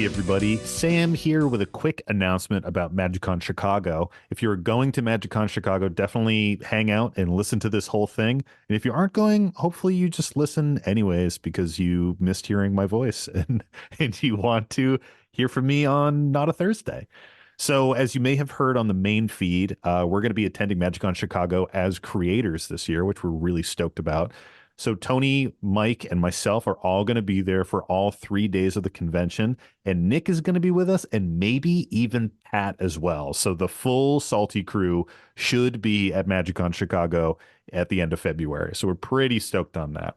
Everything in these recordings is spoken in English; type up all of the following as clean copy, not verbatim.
Hey everybody, Sam here with a quick announcement about MagicCon Chicago. If you're going to MagicCon Chicago, definitely hang out and listen to this whole thing. And if you aren't going, hopefully you just listen anyways because you missed hearing my voice and you want to hear from me on not a Thursday. So as you may have heard on the main feed, we're going to be attending MagicCon Chicago as creators this year, which we're really stoked about. So Tony, Mike, and myself are all going to be there for all 3 days of the convention, and Nick is going to be with us, and maybe even Pat as well. So the full Salty crew should be at MagicCon Chicago at the end of February. So we're pretty stoked on that.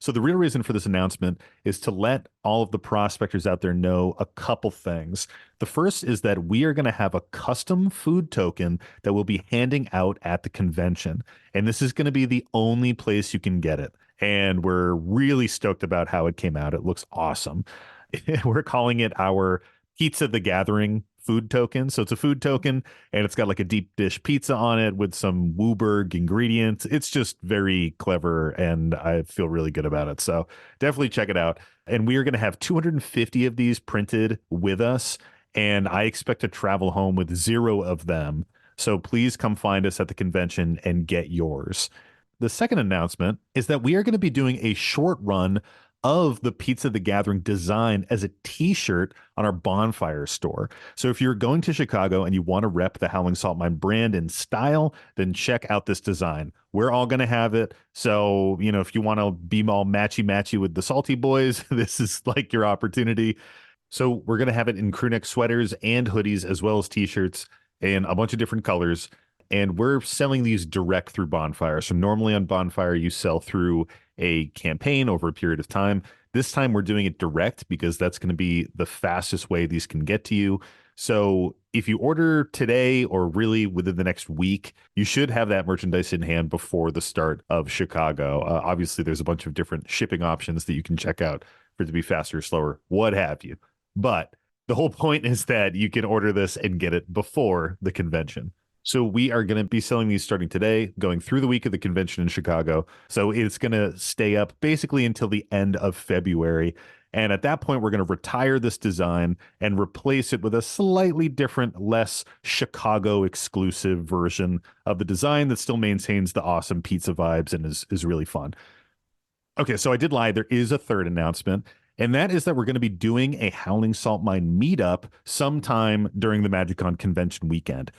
So the real reason for this announcement is to let all of the prospectors out there know a couple things. The first is that we are going to have a custom food token that we'll be handing out at the convention. And this is going to be the only place you can get it. And we're really stoked about how it came out. It looks awesome. We're calling it our Pizza the Gathering food token. So it's a food token and it's got like a deep dish pizza on it with some Wooberg ingredients. It's just very clever and I feel really good about it. So definitely check it out. And we are going to have 250 of these printed with us. And I expect to travel home with 0 of them. So please come find us at the convention and get yours. The second announcement is that we are going to be doing a short run of the Pizza the Gathering design as a t-shirt on our Bonfire store. So if you're going to Chicago and you want to rep the Howling Salt Mine brand and style, then check out this design. We're all going to have it. So, if you want to be all matchy-matchy with the Salty Boys, this is like your opportunity. So we're going to have it in crew neck sweaters and hoodies, as well as t-shirts in a bunch of different colors. And we're selling these direct through Bonfire. So normally on Bonfire, you sell through a campaign over a period of time. This time we're doing it direct because that's going to be the fastest way these can get to you. So if you order today or really within the next week, you should have that merchandise in hand before the start of Chicago. Obviously, there's a bunch of different shipping options that you can check out for it to be faster or slower, what have you. But the whole point is that you can order this and get it before the convention. So we are going to be selling these starting today, going through the week of the convention in Chicago. So it's going to stay up basically until the end of February. And at that point, we're going to retire this design and replace it with a slightly different, less Chicago exclusive version of the design that still maintains the awesome pizza vibes and is really fun. Okay, so I did lie. There is a third announcement. And that is that we're going to be doing a Howling Salt Mine meetup sometime during the MagicCon convention weekend.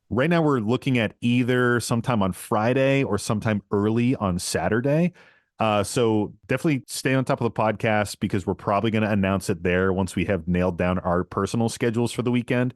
Right now, we're looking at either sometime on Friday or sometime early on Saturday. So definitely stay on top of the podcast because we're probably going to announce it there once we have nailed down our personal schedules for the weekend.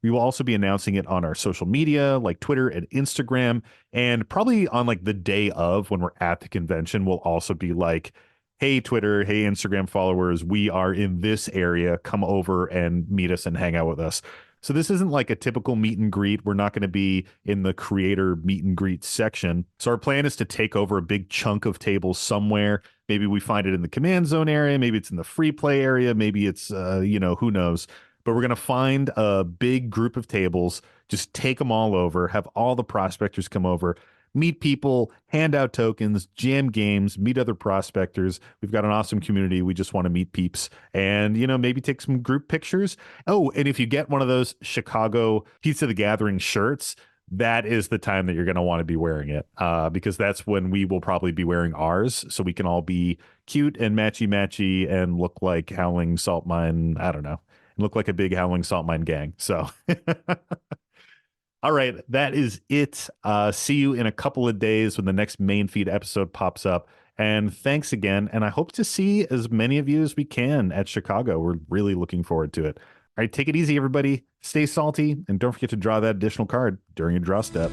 We will also be announcing it on our social media like Twitter and Instagram, and probably on like the day of when we're at the convention, we'll also be like, hey, Twitter, hey, Instagram followers, we are in this area. Come over and meet us and hang out with us. So this isn't like a typical meet and greet. We're not going to be in the creator meet and greet section. So our plan is to take over a big chunk of tables somewhere. Maybe we find it in the command zone area. Maybe it's in the free play area. Maybe it's, who knows. But we're going to find a big group of tables, just take them all over, have all the prospectors come over, meet people, hand out tokens, jam games, meet other prospectors. We've got an awesome community. We just want to meet peeps and, maybe take some group pictures. Oh, and if you get one of those Chicago Pizza the Gathering shirts, that is the time that you're going to want to be wearing it because that's when we will probably be wearing ours. So we can all be cute and matchy and look like Howling Salt Mine. I don't know. Look like a big Howling Salt Mine gang. So all right, that is it. See you in a couple of days when the next main feed episode pops up. And thanks again. And I hope to see as many of you as we can at Chicago. We're really looking forward to it. All right, take it easy, everybody. Stay salty. And don't forget to draw that additional card during your draw step.